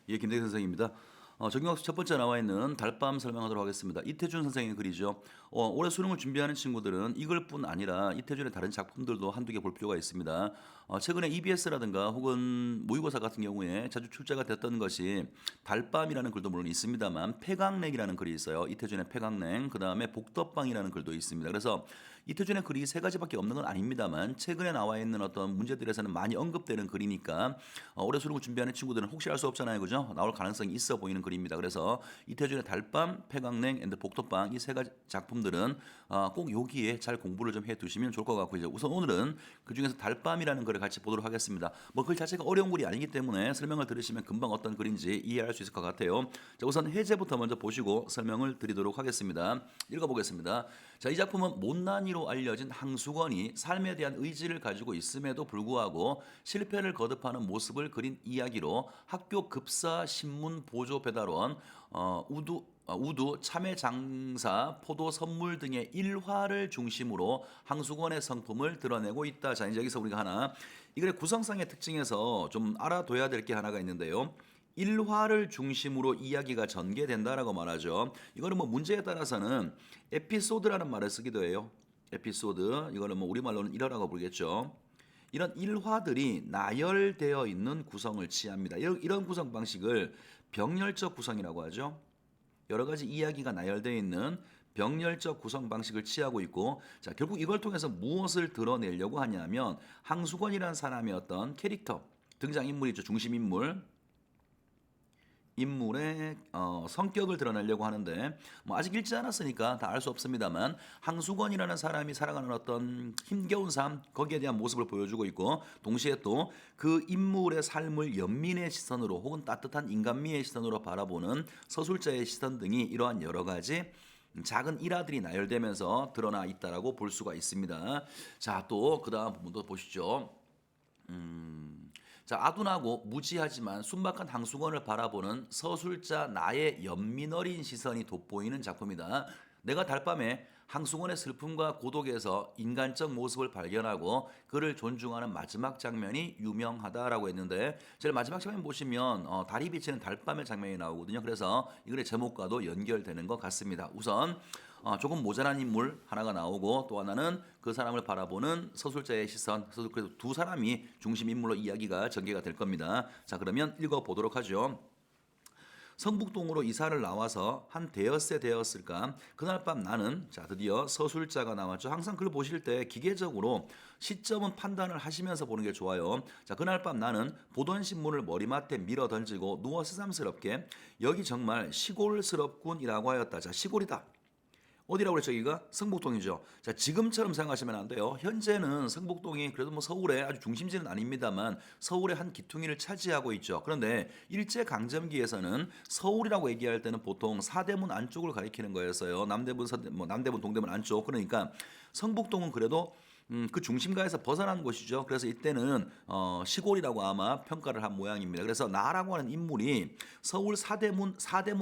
예, 김대기 선생입니다. 정경학습 첫 번째 나와 있는 달밤 설명하도록 하겠습니다. 이태준 선생의 글이죠. 올해 수능을 준비하는 친구들은 이걸 뿐 아니라 이태준의 다른 작품들도 한두 개 볼 필요가 있습니다. 최근에 EBS라든가 혹은 모의고사 같은 경우에 자주 출제가 됐던 것이 달밤이라는 글도 물론 있습니다만 폐강냉이라는 글이 있어요. 이태준의 폐강냉, 그 다음에 복덕방이라는 글도 있습니다. 그래서 이태준의 글이 세 가지밖에 없는 건 아닙니다만 최근에 나와 있는 어떤 문제들에서는 많이 언급되는 글이니까 올해 수능을 준비하는 친구들은 혹시 알 수 없잖아요. 그죠? 나올 가능성이 있어 보이는 글입니다. 그래서 이태준의 달밤, 폐강냉, 앤드 복덕방 이 세 가지 작품들은 꼭 여기에 잘 공부를 좀 해두시면 좋을 것 같고 이제 우선 오늘은 그중에서 달밤이라는 글을 같이 보도록 하겠습니다. 뭐 글 자체가 어려운 글이 아니기 때문에 설명을 들으시면 금방 어떤 글인지 이해할 수 있을 것 같아요. 자, 우선 해제부터 먼저 보시고 설명을 드리도록 하겠습니다. 읽어보겠습니다. 자, 이 작품은 못난이로 알려진 항수건이 삶에 대한 의지를 가지고 있음에도 불구하고 실패를 거듭하는 모습을 그린 이야기로 학교 급사 신문 보조 배달원 우두, 참외 장사, 포도 선물 등의 일화를 중심으로 항수건의 성품을 드러내고 있다. 자, 이제 여기서 우리가 하나 이 글의 구성상의 특징에서 좀 알아둬야 될 게 하나가 있는데요. 일화를 중심으로 이야기가 전개된다라고 말하죠. 이거는 뭐 문제에 따라서는 에피소드라는 말을 쓰기도 해요. 에피소드. 이거는 뭐 우리말로는 일화라고 부르겠죠. 이런 일화들이 나열되어 있는 구성을 취합니다. 이런 구성 방식을 병렬적 구성이라고 하죠. 여러 가지 이야기가 나열되어 있는 병렬적 구성 방식을 취하고 있고, 자, 결국 이걸 통해서 무엇을 드러내려고 하냐면 항수건이라는 사람의 어떤 캐릭터, 등장인물이죠. 중심인물, 인물의 성격을 드러내려고 하는데 뭐 아직 읽지 않았으니까 다 알 수 없습니다만 항수건이라는 사람이 살아가는 어떤 힘겨운 삶 거기에 대한 모습을 보여주고 있고 동시에 또 그 인물의 삶을 연민의 시선으로 혹은 따뜻한 인간미의 시선으로 바라보는 서술자의 시선 등이 이러한 여러 가지 작은 일화들이 나열되면서 드러나 있다라고 볼 수가 있습니다. 자, 또 그다음 부분도 보시죠. 자, 아둔하고 무지하지만 순박한 항수건을 바라보는 서술자 나의 연민 어린 시선이 돋보이는 작품이다. 내가 달밤에 항수건의 슬픔과 고독에서 인간적 모습을 발견하고 그를 존중하는 마지막 장면이 유명하다라고 했는데 제일 마지막 장면 보시면 달이 비치는 달밤의 장면이 나오거든요. 그래서 이 글의 제목과도 연결되는 것 같습니다. 우선 조금 모자란 인물 하나가 나오고 또 하나는 그 사람을 바라보는 서술자의 시선. 그래서 두 사람이 중심 인물로 이야기가 전개가 될 겁니다. 자, 그러면 읽어보도록 하죠. 성북동으로 이사를 나와서 한 대여세 되었을까? 그날 밤 나는 자 드디어 서술자가 나왔죠. 항상 글 보실 때 기계적으로 시점은 판단을 하시면서 보는 게 좋아요. 자, 그날 밤 나는 보던 신문을 머리맡에 밀어 던지고 누워 새삼스럽게 여기 정말 시골스럽군이라고 하였다. 자, 시골이다. 어디라고 그랬죠? 여기가 성북동이죠. 자, 지금처럼 생각하시면 안 돼요. 현재는 성북동이 그래도 뭐 서울의 아주 중심지는 아닙니다만 서울의 한 기퉁이를 차지하고 있죠. 그런데 일제 강점기에서는 서울이라고 얘기할 때는 보통 사대문 안쪽을 가리키는 거였어요. 남대문, 남대문, 동대문 안쪽. 그러니까 성북동은 그래도 그 중심가에서 벗어난 곳이죠. 그래서 이때는 시골이라고 아마 평가를 한 모양입니다. 그래서 나라고 하는 인물이 서울 사대문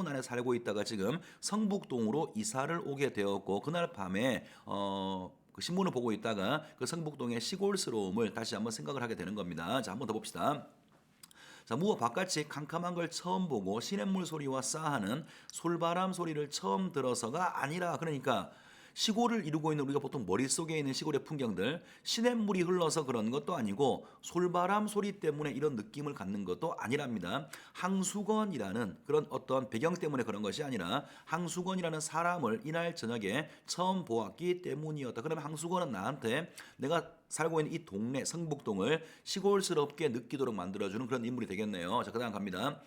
안에 살고 있다가 지금 성북동으로 이사를 오게 되었고 그날 밤에 그 신문을 보고 있다가 그 성북동의 시골스러움을 다시 한번 생각을 하게 되는 겁니다. 자, 한번 더 봅시다. 자, 무어 바깥이 캄캄한 걸 처음 보고 시냇물 소리와 싸하는 솔바람 소리를 처음 들어서가 아니라 그러니까 시골을 이루고 있는 우리가 보통 머릿속에 있는 시골의 풍경들 시냇물이 흘러서 그런 것도 아니고 솔바람 소리 때문에 이런 느낌을 갖는 것도 아니랍니다. 항수건이라는 그런 어떤 배경 때문에 그런 것이 아니라 항수건이라는 사람을 이날 저녁에 처음 보았기 때문이었다. 그러면 항수건은 나한테 내가 살고 있는 이 동네 성북동을 시골스럽게 느끼도록 만들어주는 그런 인물이 되겠네요. 자, 그다음 갑니다.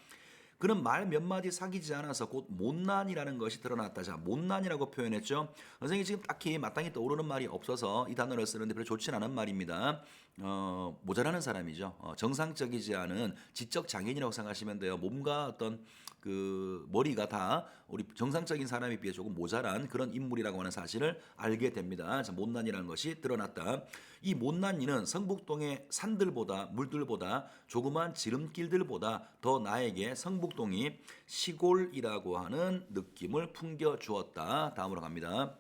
그는 말 몇 마디 사귀지 않아서 곧 못난이라는 것이 드러났다. 자, 못난이라고 표현했죠. 선생님이 지금 딱히 마땅히 떠오르는 말이 없어서 이 단어를 쓰는데 별로 좋진 않은 말입니다. 모자라는 사람이죠. 정상적이지 않은 지적 장애인이라고 생각하시면 돼요. 몸과 어떤 그 머리가 다 우리 정상적인 사람에 비해 조금 모자란 그런 인물이라고 하는 사실을 알게 됩니다. 자, 못난이라는 것이 드러났다. 이 못난이는 성북동의 산들보다 물들보다 조그만 지름길들보다 더 나에게 성북동이 시골이라고 하는 느낌을 풍겨 주었다. 다음으로 갑니다.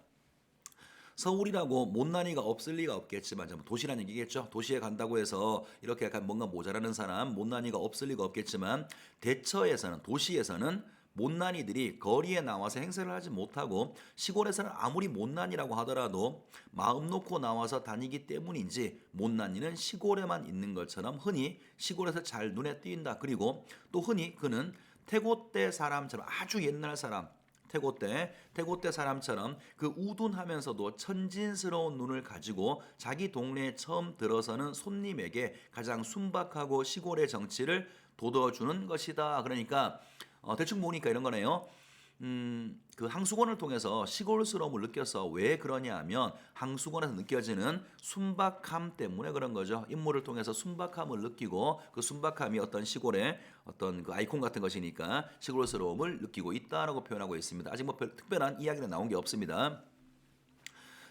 서울이라고 못난이가 없을 리가 없겠지만 도시라는 얘기겠죠. 도시에 간다고 해서 이렇게 약간 뭔가 모자라는 사람, 못난이가 없을 리가 없겠지만 대처에서는 도시에서는 못난이들이 거리에 나와서 행세를 하지 못하고 시골에서는 아무리 못난이라고 하더라도 마음 놓고 나와서 다니기 때문인지 못난이는 시골에만 있는 것처럼 흔히 시골에서 잘 눈에 띈다. 그리고 또 흔히 그는 태고때 사람처럼 아주 옛날 사람 태고때 사람처럼 그 우둔하면서도 천진스러운 눈을 가지고 자기 동네에 처음 들어서는 손님에게 가장 순박하고 시골의 정치를 돋워주는 것이다. 그러니까 대충 보니까 이런 거네요. 그 항수권을 통해서 시골스러움을 느껴서 왜 그러냐 하면 항수권에서 느껴지는 순박함 때문에 그런 거죠. 인물을 통해서 순박함을 느끼고 그 순박함이 어떤 시골의 어떤 그 아이콘 같은 것이니까 시골스러움을 느끼고 있다라고 표현하고 있습니다. 아직 뭐 특별한 이야기는 나온 게 없습니다.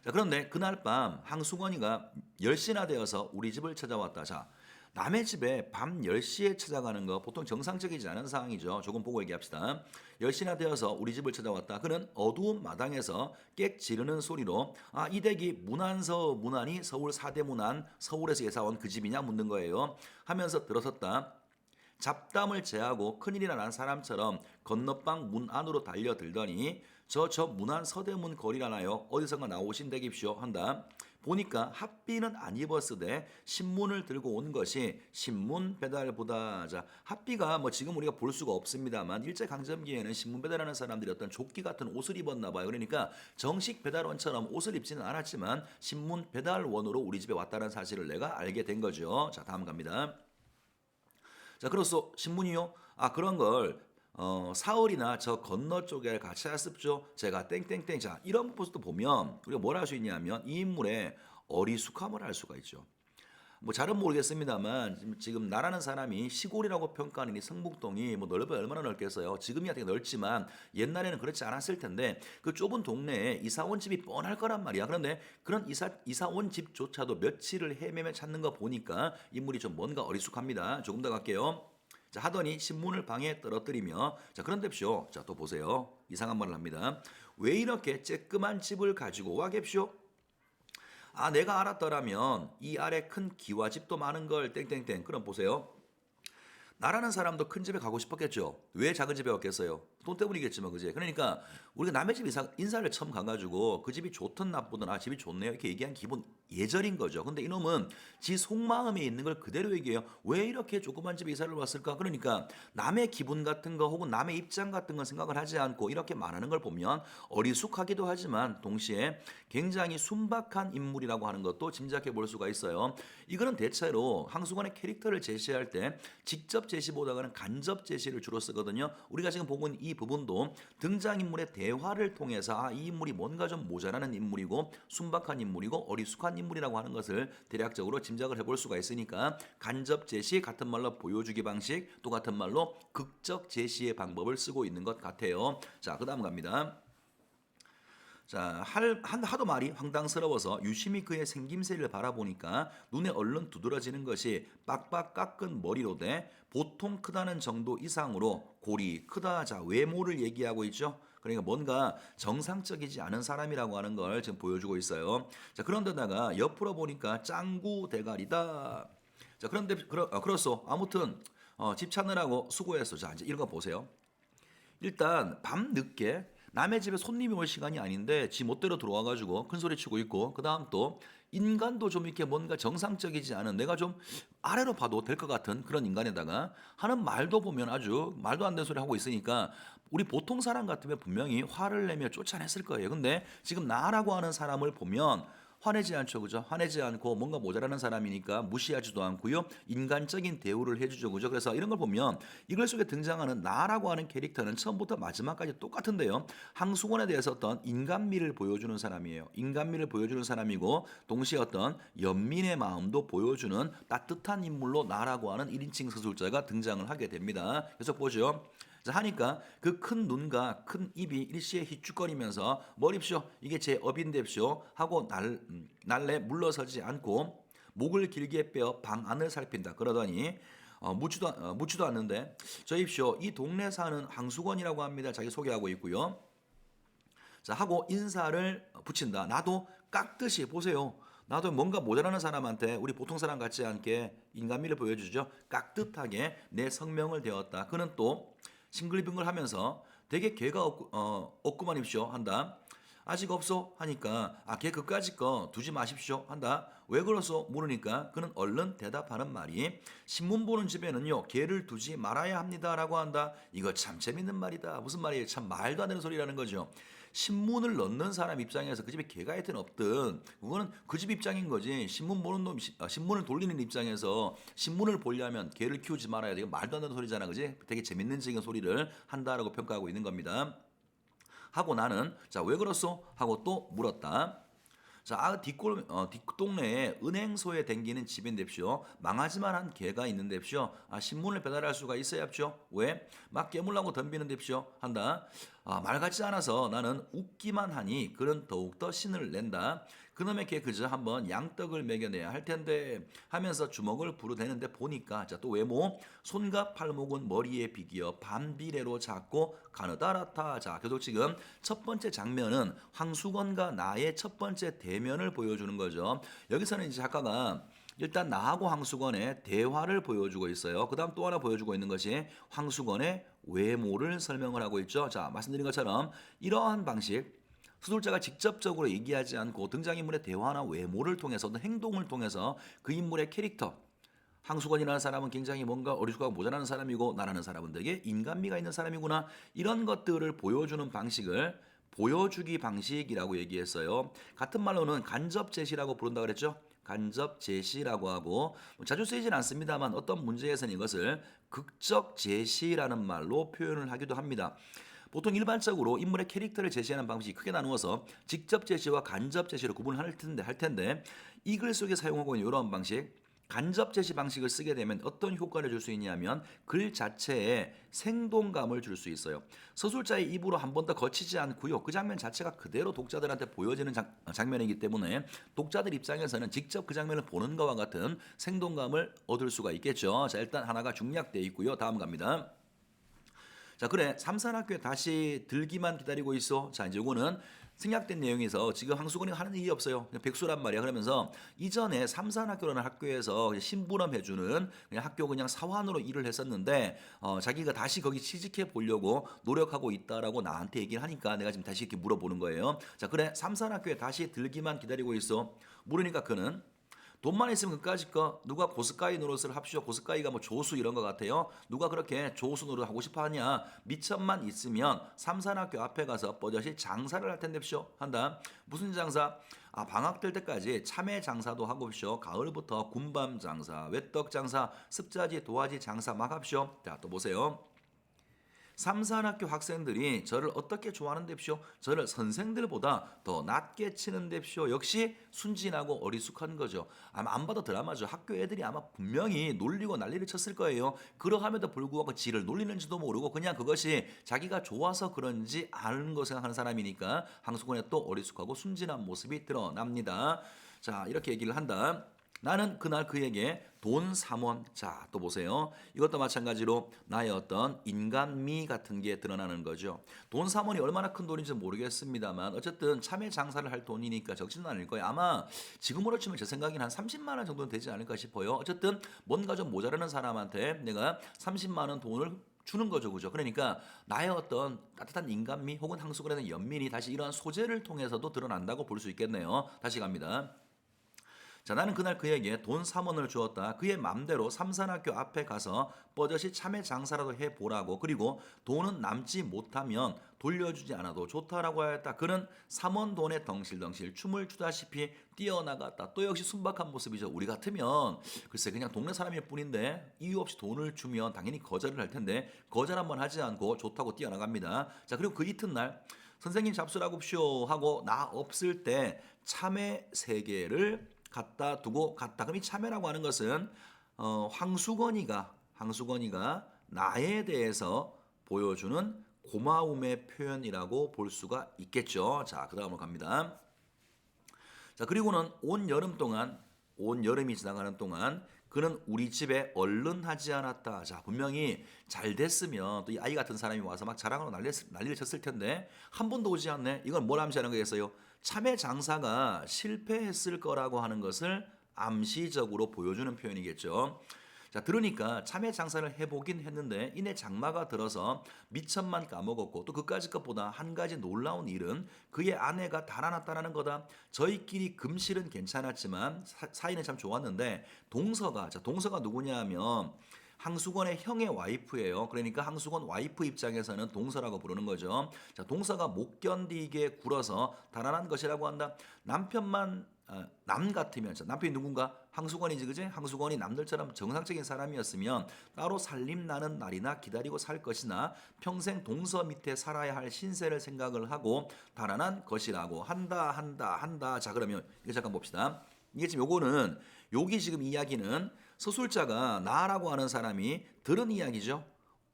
자, 그런데 그날 밤 항수건이가 10시나 되어서 우리 집을 찾아왔다. 자, 남의 집에 밤 10시에 찾아가는 거 보통 정상적이지 않은 상황이죠. 조금 보고 얘기합시다. 10시나 되어서 우리 집을 찾아왔다. 그는 어두운 마당에서 깨 지르는 소리로 이 댁이 문안이 서울 4대 문안 서울에서 예사 온 그 집이냐 묻는 거예요. 하면서 들어섰다. 잡담을 제하고 큰일이 난 사람처럼 건너방 문 안으로 달려들더니 저 문안 서대문 거리라나요? 어디선가 나오신 댁입시오 한다. 보니까 핫비는 안 입었으되 신문을 들고 온 것이 신문 배달보다. 자, 핫비가 뭐 지금 우리가 볼 수가 없습니다만 일제 강점기에는 신문 배달하는 사람들이 어떤 조끼 같은 옷을 입었나 봐요. 그러니까 정식 배달원처럼 옷을 입지는 않았지만 신문 배달원으로 우리 집에 왔다는 사실을 내가 알게 된 거죠. 자, 다음 갑니다. 자, 그래서 신문이요? 그런 걸 사흘이나 저 건너 쪽에 같이 했습죠. 제가 땡땡땡. 자, 이런 모습도 보면 우리가 뭘 할 수 있냐면 이 인물의 어리숙함을 알 수가 있죠. 뭐 잘은 모르겠습니다만 지금 나라는 사람이 시골이라고 평가하는 이 성북동이 뭐 넓어 얼마나 넓겠어요. 지금이야 되게 넓지만 옛날에는 그렇지 않았을 텐데 그 좁은 동네에 이사 온 집이 뻔할 거란 말이야. 그런데 그런 이사 온 집조차도 며칠을 헤매며 찾는 거 보니까 인물이 좀 뭔가 어리숙합니다. 조금 더 갈게요. 자, 하더니 신문을 방에 떨어뜨리며 자, 그런데쇼. 자, 또 보세요. 이상한 말을 합니다. 왜 이렇게 쬐끄만 집을 가지고 와 갭쇼? 내가 알았더라면 이 아래 큰 기와집도 많은 걸 땡땡땡. 그럼 보세요. 나라는 사람도 큰 집에 가고 싶었겠죠. 왜 작은 집에 왔겠어요? 돈 때문이겠지만, 그지? 그러니까 우리가 남의 집 인사를 처음 가가지고 그 집이 좋든 나쁘든 집이 좋네요 이렇게 얘기한 기본 예절인 거죠. 근데 이놈은 지 속마음에 있는 걸 그대로 얘기해요. 왜 이렇게 조그만 집에 이사를 왔을까? 그러니까 남의 기분 같은 거 혹은 남의 입장 같은 건 생각을 하지 않고 이렇게 말하는 걸 보면 어리숙하기도 하지만 동시에 굉장히 순박한 인물이라고 하는 것도 짐작해 볼 수가 있어요. 이거는 대체로 항수관의 캐릭터를 제시할 때 직접 제시보다는 간접 제시를 주로 쓰거든요. 우리가 지금 보고 있는 이 부분도 등장인물의 대화를 통해서 이 인물이 뭔가 좀 모자라는 인물이고 순박한 인물이고 어리숙한 인물이라고 하는 것을 대략적으로 짐작을 해볼 수가 있으니까 간접 제시, 같은 말로 보여주기 방식, 또 같은 말로 극적 제시의 방법을 쓰고 있는 것 같아요. 자, 그 다음 갑니다. 자, 하도 말이 황당스러워서 유심히 그의 생김새를 바라보니까 눈에 얼른 두드러지는 것이 빡빡 깎은 머리로 돼 보통 크다는 정도 이상으로 골이 크다. 자, 외모를 얘기하고 있죠. 그러니까 뭔가 정상적이지 않은 사람이라고 하는 걸 지금 보여주고 있어요. 자, 그런데다가 옆으로 보니까 짱구 대가리다. 자, 그런데 그렇소. 아무튼 집 찾느라고 수고했어. 자, 이제 읽어 보세요. 일단 밤 늦게 남의 집에 손님이 올 시간이 아닌데 지 멋대로 들어와가지고 큰 소리 치고 있고, 그 다음 또 인간도 좀 이렇게 뭔가 정상적이지 않은, 내가 좀 아래로 봐도 될 것 같은 그런 인간에다가 하는 말도 보면 아주 말도 안 되는 소리 하고 있으니까 우리 보통 사람 같으면 분명히 화를 내며 쫓아냈을 거예요. 근데 지금 나라고 하는 사람을 보면 화내지 않죠, 그죠? 화내지 않고 뭔가 모자라는 사람이니까 무시하지도 않고요. 인간적인 대우를 해주죠, 그죠? 그래서 이런 걸 보면 이글 속에 등장하는 나라고 하는 캐릭터는 처음부터 마지막까지 똑같은데요. 항수건에 대해서 어떤 인간미를 보여주는 사람이에요. 인간미를 보여주는 사람이고 동시에 어떤 연민의 마음도 보여주는 따뜻한 인물로 나라고 하는 1인칭 서술자가 등장을 하게 됩니다. 계속 보죠. 자, 하니까 그 큰 눈과 큰 입이 일시에 희죽거리면서 머립쇼 이게 제 업인데쇼 하고 날래 물러서지 않고 목을 길게 빼어 방 안을 살핀다. 그러더니 묻지도 않는데 저입쇼 이 동네 사는 항수건이라고 합니다. 자기 소개하고 있고요. 자, 하고 인사를 붙인다. 나도 깎듯이 보세요. 나도 뭔가 모자라는 사람한테 우리 보통 사람 같지 않게 인간미를 보여주죠. 깍듯하게 내 성명을 대었다. 그는 또 싱글벙글하면서 되게 걔가 없구만 입쇼 한다. 아직 없어 하니까 걔 그까짓 거 두지 마십시오 한다. 왜 그러소 물으니까 그는 얼른 대답하는 말이 신문 보는 집에는요 개를 두지 말아야 합니다라고 한다. 이거 참 재밌는 말이다. 무슨 말이에요? 참 말도 안 되는 소리라는 거죠. 신문을 넣는 사람 입장에서 그 집에 개가 있든 없든 그거는 그 집 입장인 거지. 신문 보는 놈 신문을 돌리는 입장에서 신문을 보려면 개를 키우지 말아야 돼. 이거 말도 안 되는 소리잖아, 그지? 되게 재밌는 지금 소리를 한다라고 평가하고 있는 겁니다. 하고 나는 자 왜 그렇소? 하고 또 물었다. 자, 뒷동네에 은행소에 댕기는 집인데쇼. 망하지만 한 개가 있는데쇼. 신문을 배달할 수가 있어야죠. 왜? 막 깨물라고 덤비는데쇼. 한다. 말 같지 않아서 나는 웃기만 하니 그는 더욱더 신을 낸다. 그놈의 개 그저 한번 양떡을 먹여내야 할 텐데 하면서 주먹을 부르대는데 보니까 자 또 외모 손과 팔목은 머리에 비기어 반비례로 작고 가느다랗다. 자 계속 지금 첫 번째 장면은 황수건과 나의 첫 번째 대면을 보여주는 거죠. 여기서는 이제 작가가 일단 나하고 황수건의 대화를 보여주고 있어요. 그 다음 또 하나 보여주고 있는 것이 황수건의 외모를 설명을 하고 있죠. 자 말씀드린 것처럼 이러한 방식 수술자가 직접적으로 얘기하지 않고 등장인물의 대화나 외모를 통해서 어떤 행동을 통해서 그 인물의 캐릭터 황수건이라는 사람은 굉장히 뭔가 어리숙하고 모자라는 사람이고 나라는 사람은 되게 인간미가 있는 사람이구나 이런 것들을 보여주는 방식을 보여주기 방식이라고 얘기했어요. 같은 말로는 간접 제시라고 부른다 그랬죠. 간접 제시라고 하고 자주 쓰이진 않습니다만 어떤 문제에서는 이것을 극적 제시라는 말로 표현을 하기도 합니다. 보통 일반적으로 인물의 캐릭터를 제시하는 방식이 크게 나누어서 직접 제시와 간접 제시로 구분을 할 텐데 이 글 속에 사용하고 있는 이런 방식 간접 제시 방식을 쓰게 되면 어떤 효과를 줄 수 있냐면 글 자체에 생동감을 줄 수 있어요. 서술자의 입으로 한 번 더 거치지 않고요. 그 장면 자체가 그대로 독자들한테 보여지는 장면이기 때문에 독자들 입장에서는 직접 그 장면을 보는 것과 같은 생동감을 얻을 수가 있겠죠. 자 일단 하나가 중략되어 있고요. 다음 갑니다. 자 그래 삼산학교에 다시 들기만 기다리고 있어. 자 이제 요거는 생략된 내용에서 지금 황수건이 하는 일이 없어요. 그냥 백수란 말이야. 그러면서 이전에 삼산학교라는 학교에서 심부름 해주는 그냥 학교 그냥 사원으로 일을 했었는데 자기가 다시 거기 취직해 보려고 노력하고 있다라고 나한테 얘기를 하니까 내가 지금 다시 이렇게 물어보는 거예요. 자 그래 삼산학교에 다시 들기만 기다리고 있어. 물으니까 그는 돈만 있으면 그까짓 거 누가 고스카이 노릇을 합시오. 고스카이가 뭐 조수 이런 거 같아요. 누가 그렇게 조수 노릇 하고 싶어 하냐. 미천만 있으면 삼산학교 앞에 가서 버젓이 장사를 할 텐데쇼. 한다. 무슨 장사? 방학 될 때까지 참외 장사도 하고 쇼. 가을부터 군밤 장사, 외떡 장사, 습자지 도화지 장사 막 합시오. 자, 또 보세요. 삼산학교 학생들이 저를 어떻게 좋아하는데쇼? 저를 선생들보다 더 낮게 치는데쇼? 역시 순진하고 어리숙한 거죠. 아마 안 봐도 드라마죠. 학교 애들이 아마 분명히 놀리고 난리를 쳤을 거예요. 그러함에도 불구하고 지를 놀리는지도 모르고 그냥 그것이 자기가 좋아서 그런지 아는 거 생각하는 사람이니까 황수근의 또 어리숙하고 순진한 모습이 드러납니다. 자 이렇게 얘기를 한다. 나는 그날 그에게 돈 3원. 자, 또 보세요. 이것도 마찬가지로 나의 어떤 인간미 같은 게 드러나는 거죠. 돈 3원이 얼마나 큰 돈인지 모르겠습니다만 어쨌든 참외 장사를 할 돈이니까 적지는 않을 거예요. 아마 지금으로 치면 제 생각에는 한 30만 원 정도는 되지 않을까 싶어요. 어쨌든 뭔가 좀 모자라는 사람한테 내가 30만 원 돈을 주는 거죠, 그죠? 그러니까 나의 어떤 따뜻한 인간미 혹은 항수근의 연민이 다시 이러한 소재를 통해서도 드러난다고 볼 수 있겠네요. 다시 갑니다. 자, 나는 그날 그에게 돈 3원을 주었다. 그의 맘대로 삼산학교 앞에 가서 버젓이 참외 장사라도 해보라고. 그리고 돈은 남지 못하면 돌려주지 않아도 좋다라고 하였다. 그는 3원 돈에 덩실덩실 춤을 추다시피 뛰어나갔다. 또 역시 순박한 모습이죠. 우리 같으면 글쎄 그냥 동네 사람일 뿐인데 이유 없이 돈을 주면 당연히 거절을 할 텐데 거절 한번 하지 않고 좋다고 뛰어나갑니다. 자 그리고 그 이튿날 선생님 잡수라고쇼 하고 나 없을 때 참외 3개를 갖다 두고 갔다. 그럼 이 참여라고 하는 것은 황수건이가 나에 대해서 보여주는 고마움의 표현이라고 볼 수가 있겠죠. 자, 그 다음으로 갑니다. 자, 그리고는 온 여름이 지나가는 동안 그는 우리 집에 얼른 하지 않았다. 자, 분명히 잘 됐으면 또 이 아이 같은 사람이 와서 막 자랑으로 난리를 쳤을 텐데 한 번도 오지 않네. 이건 뭘 암시하는 거겠어요? 참외 장사가 실패했을 거라고 하는 것을 암시적으로 보여주는 표현이겠죠. 자, 들으니까 참외 장사를 해보긴 했는데 이내 장마가 들어서 미천만 까먹었고 또 그까짓 것보다 한 가지 놀라운 일은 그의 아내가 달아났다라는 거다. 저희끼리 금실은 괜찮았지만 사이는 참 좋았는데 동서가 누구냐 하면 항수건의 형의 와이프예요. 그러니까 항수건 와이프 입장에서는 동서라고 부르는 거죠. 자, 동서가 못 견디게 굴어서 달아난 것이라고 한다. 남 같으면 남편이 누군가 항수건이지 그지? 항수건이 남들처럼 정상적인 사람이었으면 따로 살림 나는 날이나 기다리고 살 것이나 평생 동서 밑에 살아야 할 신세를 생각을 하고 달아난 것이라고 한다. 자, 그러면 이거 잠깐 봅시다. 이게 지금 요거는 여기 지금 이야기는 서술자가 나라고 하는 사람이 들은 이야기죠.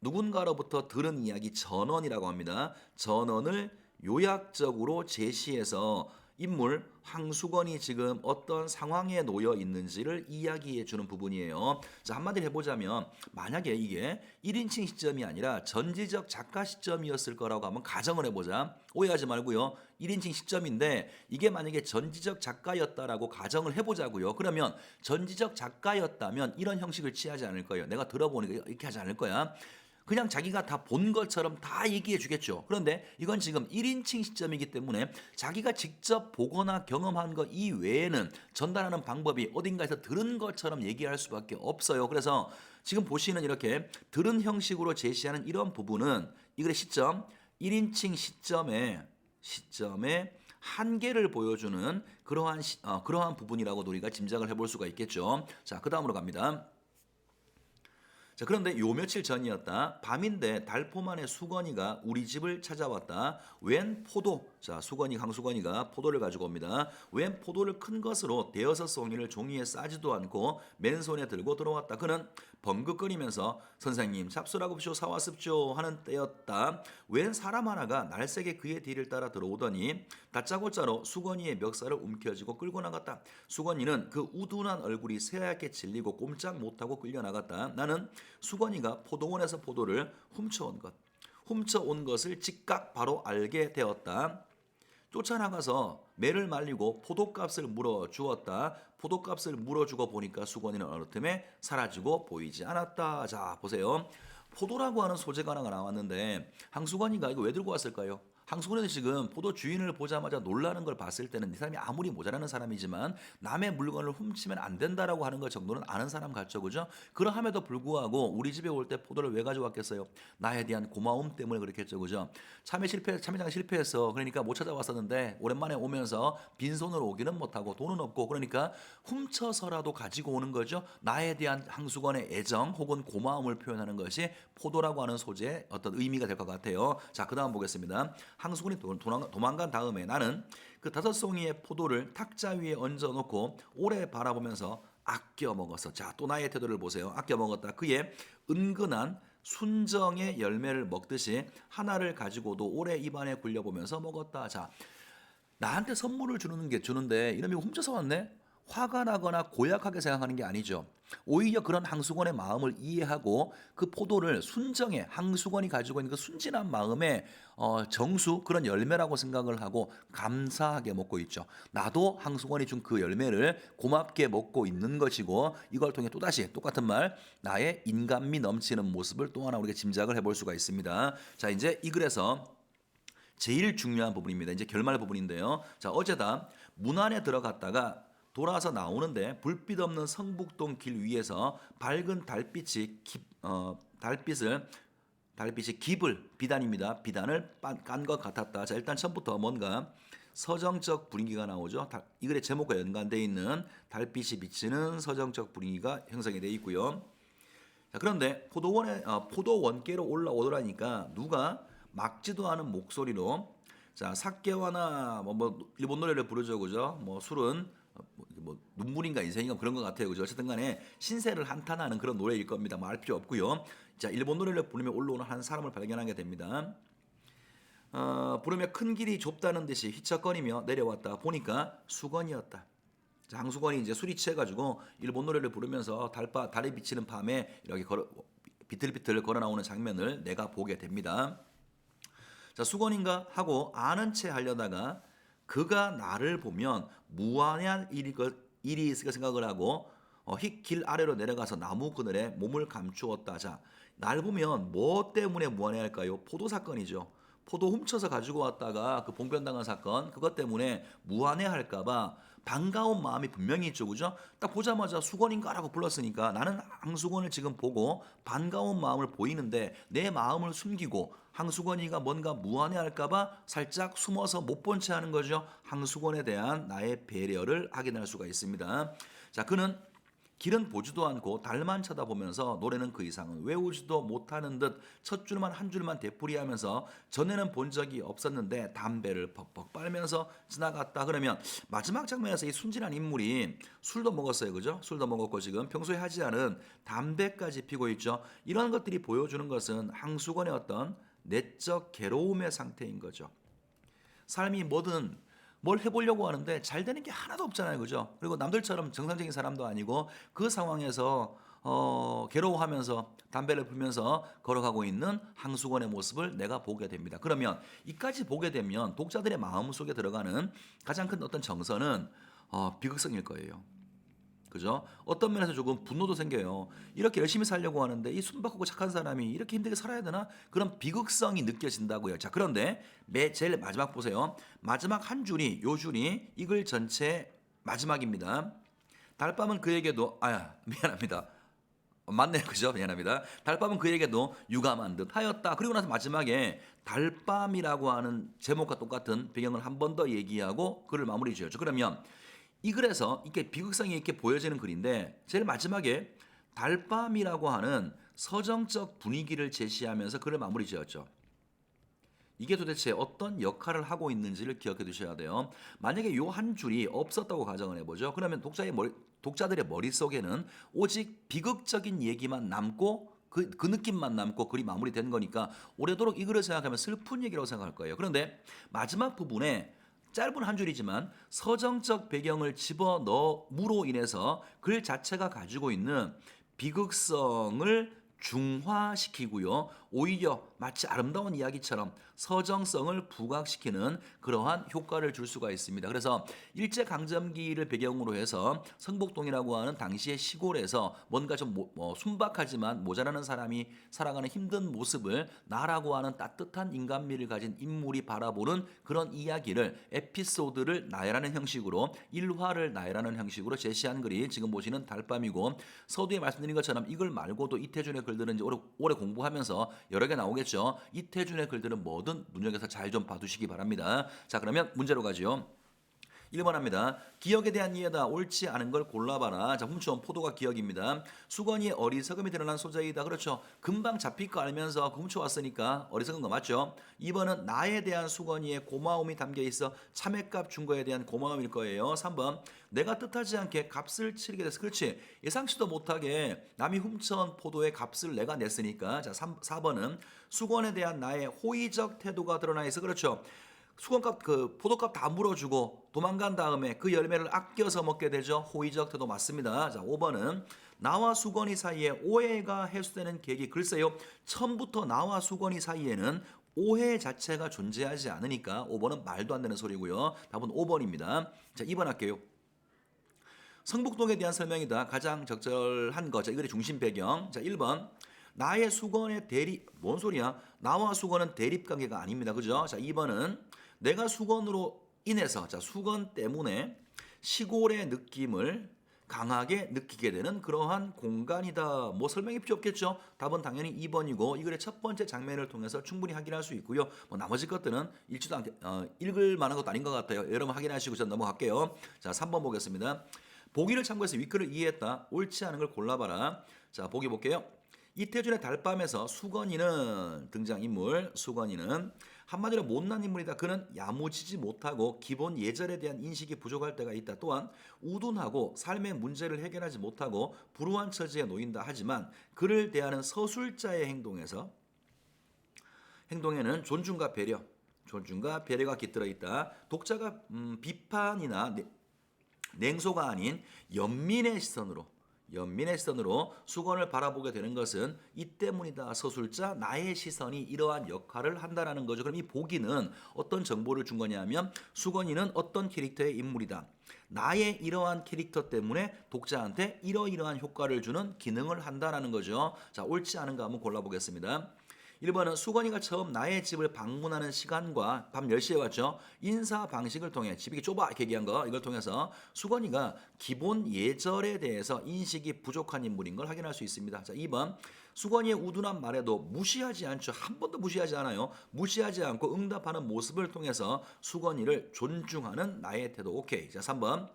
누군가로부터 들은 이야기 전언이라고 합니다. 전언을 요약적으로 제시해서 인물 황수건이 지금 어떤 상황에 놓여 있는지를 이야기해 주는 부분이에요. 자, 한마디로 해보자면 만약에 이게 1인칭 시점이 아니라 전지적 작가 시점이었을 거라고 한번 가정을 해보자. 오해하지 말고요. 1인칭 시점인데 이게 만약에 전지적 작가였다라고 가정을 해보자고요. 그러면 전지적 작가였다면 이런 형식을 취하지 않을 거예요. 내가 들어보니까 이렇게 하지 않을 거야. 그냥 자기가 다 본 것처럼 다 얘기해 주겠죠. 그런데 이건 지금 1인칭 시점이기 때문에 자기가 직접 보거나 경험한 것 이외에는 전달하는 방법이 어딘가에서 들은 것처럼 얘기할 수밖에 없어요. 그래서 지금 보시는 이렇게 들은 형식으로 제시하는 이런 부분은 이 글의 시점, 1인칭 시점의 한계를 보여주는 그러한 부분이라고 우리가 짐작을 해볼 수가 있겠죠. 자, 그 다음으로 갑니다. 자, 그런데 요 며칠 전이었다. 밤인데 달포만의 수건이가 우리 집을 찾아왔다. 웬 포도. 자, 강수건이가 포도를 가지고 옵니다. 웬 포도를 큰 것으로 대여섯 송이를 종이에 싸지도 않고 맨손에 들고 들어왔다. 그는 벙긋거리면서 선생님 잡수라고쇼 사왔습쇼 하는 때였다. 웬 사람 하나가 날쌔게 그의 뒤를 따라 들어오더니 다짜고짜로 수건이의 멱살을 움켜쥐고 끌고 나갔다. 수건이는 그 우둔한 얼굴이 새하얗게 질리고 꼼짝 못하고 끌려나갔다. 나는 수건이가 포도원에서 포도를 훔쳐온 것을 즉각 바로 알게 되었다. 쫓아나가서 매를 말리고 포도값을 물어 주었다. 포도값을 물어주고 보니까 수건이는 어느 틈에 사라지고 보이지 않았다. 자, 보세요. 포도라고 하는 소재가 하나가 나왔는데 항수건이가 이거 왜 들고 왔을까요? 항수건이 지금 포도 주인을 보자마자 놀라는 걸 봤을 때는 이 사람이 아무리 모자라는 사람이지만 남의 물건을 훔치면 안 된다라고 하는 것 정도는 아는 사람 같죠, 그죠? 그러함에도 불구하고 우리 집에 올 때 포도를 왜 가져왔겠어요? 나에 대한 고마움 때문에 그렇겠죠, 그죠? 참외장 실패했어. 그러니까 못 찾아왔었는데 오랜만에 오면서 빈손으로 오기는 못하고 돈은 없고 그러니까 훔쳐서라도 가지고 오는 거죠. 나에 대한 항수건의 애정 혹은 고마움을 표현하는 것이 포도라고 하는 소재의 어떤 의미가 될 것 같아요. 자, 그 다음 보겠습니다. 항수건이 도망간 다음에 나는 그 5송이의 포도를 탁자 위에 얹어놓고 오래 바라보면서 아껴 먹었어. 자, 또 나의 태도를 보세요. 아껴 먹었다. 그의 은근한 순정의 열매를 먹듯이 하나를 가지고도 오래 입안에 굴려보면서 먹었다. 자, 나한테 선물을 주는데 이놈이 훔쳐서 왔네? 화가 나거나 고약하게 생각하는 게 아니죠. 오히려 그런 항수건의 마음을 이해하고 그 포도를 순정의 항수건이 가지고 있는 그 순진한 마음의 정수 그런 열매라고 생각을 하고 감사하게 먹고 있죠. 나도 항수건이 준 그 열매를 고맙게 먹고 있는 것이고 이걸 통해 또다시 똑같은 말 나의 인간미 넘치는 모습을 또 하나 우리가 짐작을 해볼 수가 있습니다. 자, 이제 이 글에서 제일 중요한 부분입니다. 이제 결말 부분인데요. 자, 어제다 문 안에 들어갔다가 돌아서 나오는데 불빛 없는 성북동 길 위에서 밝은 달빛이 비단입니다. 비단을 깐 것 같았다. 자, 일단 처음부터 뭔가 서정적 분위기가 나오죠. 이 글의 제목과 연관되어 있는 달빛이 비치는 서정적 분위기가 형성이 되어 있고요. 자, 그런데 포도 원께로 올라오더라니까 누가 막지도 않은 목소리로 자, 사케와나 일본 노래를 부르죠, 그죠? 술은 눈물인가 인생인가 그런 것 같아요, 그죠? 어쨌든 간에 신세를 한탄하는 그런 노래일 겁니다. 말 필요 없고요. 자, 일본 노래를 부르며 올라오는 한 사람을 발견하게 됩니다. 부르며 큰 길이 좁다는 듯이 휘척거리며 내려왔다. 보니까 수건이었다. 자, 항수건이 이제 술이 취해가지고 일본 노래를 부르면서 달이 비치는 밤에 이렇게 비틀비틀 걸어 나오는 장면을 내가 보게 됩니다. 자, 수건인가 하고 아는 체 하려다가 그가 나를 보면 무한한 일이 있을까 생각을 하고 길 아래로 내려가서 나무 그늘에 몸을 감추었다. 자, 날 보면 뭐 때문에 무한해할까요? 포도 사건이죠. 포도 훔쳐서 가지고 왔다가 그 봉변당한 사건, 그것 때문에 무한해할까봐 반가운 마음이 분명히 있죠, 그죠? 딱 보자마자 수건인가라고 불렀으니까 나는 항수건을 지금 보고 반가운 마음을 보이는데 내 마음을 숨기고 항수건이가 뭔가 무한해할까봐 살짝 숨어서 못 본 채 하는 거죠. 항수건에 대한 나의 배려를 확인할 수가 있습니다. 자, 그는 길은 보지도 않고 달만 쳐다보면서 노래는 그 이상은 외우지도 못하는 듯 첫 줄만 한 줄만 되풀이하면서 전에는 본 적이 없었는데 담배를 퍽퍽 빨면서 지나갔다. 그러면 마지막 장면에서 이 순진한 인물이 술도 먹었어요, 그죠? 술도 먹었고 지금 평소에 하지 않은 담배까지 피고 있죠. 이런 것들이 보여주는 것은 항수건의 어떤 내적 괴로움의 상태인 거죠. 삶이 뭐든 뭘 해보려고 하는데 잘 되는 게 하나도 없잖아요, 그죠? 그리고 남들처럼 정상적인 사람도 아니고 그 상황에서 괴로워하면서 담배를 피면서 걸어가고 있는 항수건의 모습을 내가 보게 됩니다. 그러면 이까지 보게 되면 독자들의 마음 속에 들어가는 가장 큰 어떤 정서는 비극성일 거예요. 그죠? 어떤 면에서 조금 분노도 생겨요. 이렇게 열심히 살려고 하는데 이 순박하고 착한 사람이 이렇게 힘들게 살아야 되나? 그런 비극성이 느껴진다고요. 자, 그런데 제일 마지막 보세요. 마지막 한 줄이 요 줄이 이 글 전체 마지막입니다. 달밤은 그에게도 미안합니다. 맞네요. 그죠? 미안합니다. 달밤은 그에게도 유감한 듯 하였다. 그리고 나서 마지막에 달밤이라고 하는 제목과 똑같은 배경을 한 번 더 얘기하고 글을 마무리 지었죠. 그러면 이 글에서 이렇게 비극성이 이렇게 보여지는 글인데 제일 마지막에 달밤이라고 하는 서정적 분위기를 제시하면서 글을 마무리 지었죠. 이게 도대체 어떤 역할을 하고 있는지를 기억해 두셔야 돼요. 만약에 요 한 줄이 없었다고 가정을 해보죠. 그러면 독자들의 머릿속에는 오직 비극적인 얘기만 남고 그 느낌만 남고 글이 마무리된 거니까 오래도록 이 글을 생각하면 슬픈 얘기라고 생각할 거예요. 그런데 마지막 부분에 짧은 한 줄이지만 서정적 배경을 집어넣음으로 인해서 글 자체가 가지고 있는 비극성을 중화시키고요. 오히려 마치 아름다운 이야기처럼 서정성을 부각시키는 그러한 효과를 줄 수가 있습니다. 그래서 일제강점기를 배경으로 해서 성북동이라고 하는 당시의 시골에서 뭔가 좀 순박하지만 모자라는 사람이 살아가는 힘든 모습을 나라고 하는 따뜻한 인간미를 가진 인물이 바라보는 그런 이야기를 에피소드를 나열하는 형식으로 일화를 나열하는 형식으로 제시한 글이 지금 보시는 달밤이고 서두에 말씀드린 것처럼 이걸 말고도 이태준의 글들은 이제 오래 공부하면서 여러 개 나오겠죠. 이태준의 글들은 뭐든 눈여겨서 잘 좀 봐두시기 바랍니다. 자, 그러면 문제로 가죠. 1번 합니다. 기억에 대한 이해다. 옳지 않은 걸 골라봐라. 자, 훔쳐온 포도가 기억입니다. 수건이 어리석음이 드러난 소재이다. 그렇죠. 금방 잡힐 거 알면서 훔쳐왔으니까 어리석은 거 맞죠. 2번은 나에 대한 수건이의 고마움이 담겨 있어 참외값 준 거에 대한 고마움일 거예요. 3번 내가 뜻하지 않게 값을 치르게 됐어. 그렇지. 예상치도 못하게 남이 훔쳐온 포도의 값을 내가 냈으니까. 자, 4번은 수건에 대한 나의 호의적 태도가 드러나 있어. 그렇죠. 수건값 포도값 다 물어주고 도망간 다음에 그 열매를 아껴서 먹게 되죠. 호의적 태도 맞습니다. 자, 5번은 나와 수건이 사이에 오해가 해소되는 계기. 글쎄요. 처음부터 나와 수건이 사이에는 오해 자체가 존재하지 않으니까 5번은 말도 안 되는 소리고요. 답은 5번입니다. 자, 2번 할게요. 성북동에 대한 설명이다. 가장 적절한 거. 자, 이거의 중심 배경. 자, 1번. 나의 수건의 뭔 소리야? 나와 수건은 대립 관계가 아닙니다. 그죠? 자, 2번은 내가 수건으로 인해서, 자, 수건 때문에 시골의 느낌을 강하게 느끼게 되는 그러한 공간이다. 뭐 설명이 필요 없겠죠? 답은 당연히 2번이고 이 글의 첫 번째 장면을 통해서 충분히 확인할 수 있고요. 뭐 나머지 것들은 읽을 만한 것도 아닌 것 같아요. 여러분 확인하시고 전 넘어갈게요. 자, 3번 보겠습니다. 보기를 참고해서 윗글을 이해했다. 옳지 않은 걸 골라봐라. 자, 보기 볼게요. 이태준의 달밤에서 수건이는 등장인물, 수건이는 한마디로 못난 인물이다. 그는 야무지지 못하고 기본 예절에 대한 인식이 부족할 때가 있다. 또한 우둔하고 삶의 문제를 해결하지 못하고 불우한 처지에 놓인다. 하지만 그를 대하는 서술자의 행동에는 존중과 배려가 깃들어 있다. 독자가 비판이나 냉소가 아닌 연민의 시선으로 수건을 바라보게 되는 것은 이 때문이다. 서술자 나의 시선이 이러한 역할을 한다라는 거죠. 그럼 이 보기는 어떤 정보를 준 거냐면 수건이는 어떤 캐릭터의 인물이다. 나의 이러한 캐릭터 때문에 독자한테 이러이러한 효과를 주는 기능을 한다라는 거죠. 자, 옳지 않은가 한번 골라보겠습니다. 1번은 수건이가 처음 나의 집을 방문하는 시간과 밤 10시에 왔죠. 인사 방식을 통해 집이 좁아 이렇게 얘기한 거 이걸 통해서 수건이가 기본 예절에 대해서 인식이 부족한 인물인 걸 확인할 수 있습니다. 자, 2번 수건이의 우둔한 말에도 무시하지 않죠. 한 번도 무시하지 않아요. 무시하지 않고 응답하는 모습을 통해서 수건이를 존중하는 나의 태도. 오케이. 자, 3번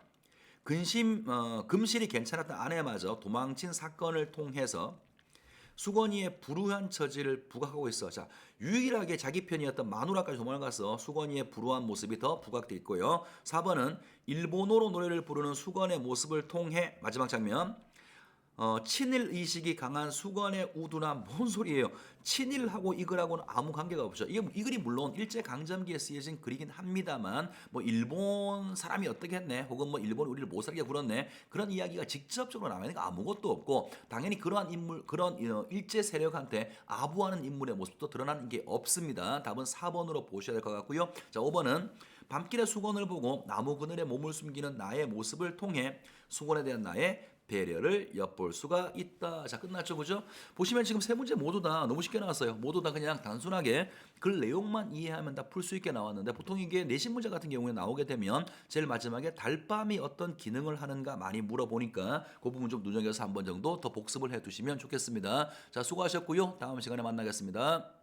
금실이 괜찮았던 아내마저 도망친 사건을 통해서 수건이의 불우한 처지를 부각하고 있어. 자, 유일하게 자기 편이었던 마누라까지 도망가서 수건이의 불우한 모습이 더 부각돼 있고요. 4번은 일본어로 노래를 부르는 수건의 모습을 통해 마지막 장면. 친일 의식이 강한 수건의 우두나 뭔 소리예요? 친일하고 이 글하고는 아무 관계가 없죠. 이 글이 물론 일제 강점기에 쓰여진 글이긴 합니다만 뭐 일본 사람이 어떻게 했네, 혹은 뭐 일본 우리를 못 살게 굴었네 그런 이야기가 직접적으로 나와 있는 거 아무것도 없고 당연히 그러한 인물 그런 일제 세력한테 아부하는 인물의 모습도 드러나는 게 없습니다. 답은 4번으로 보셔야 될 것 같고요. 자, 5번은 밤길에 수건을 보고 나무 그늘에 몸을 숨기는 나의 모습을 통해 수건에 대한 나의 배려를 엿볼 수가 있다. 자, 끝났죠, 그죠? 보시면 지금 세 문제 모두 다 너무 쉽게 나왔어요. 모두 다 그냥 단순하게 글 내용만 이해하면 다 풀 수 있게 나왔는데 보통 이게 내신 문제 같은 경우에 나오게 되면 제일 마지막에 달밤이 어떤 기능을 하는가 많이 물어보니까 그 부분 좀 눈여겨서 한 번 정도 더 복습을 해두시면 좋겠습니다. 자, 수고하셨고요. 다음 시간에 만나겠습니다.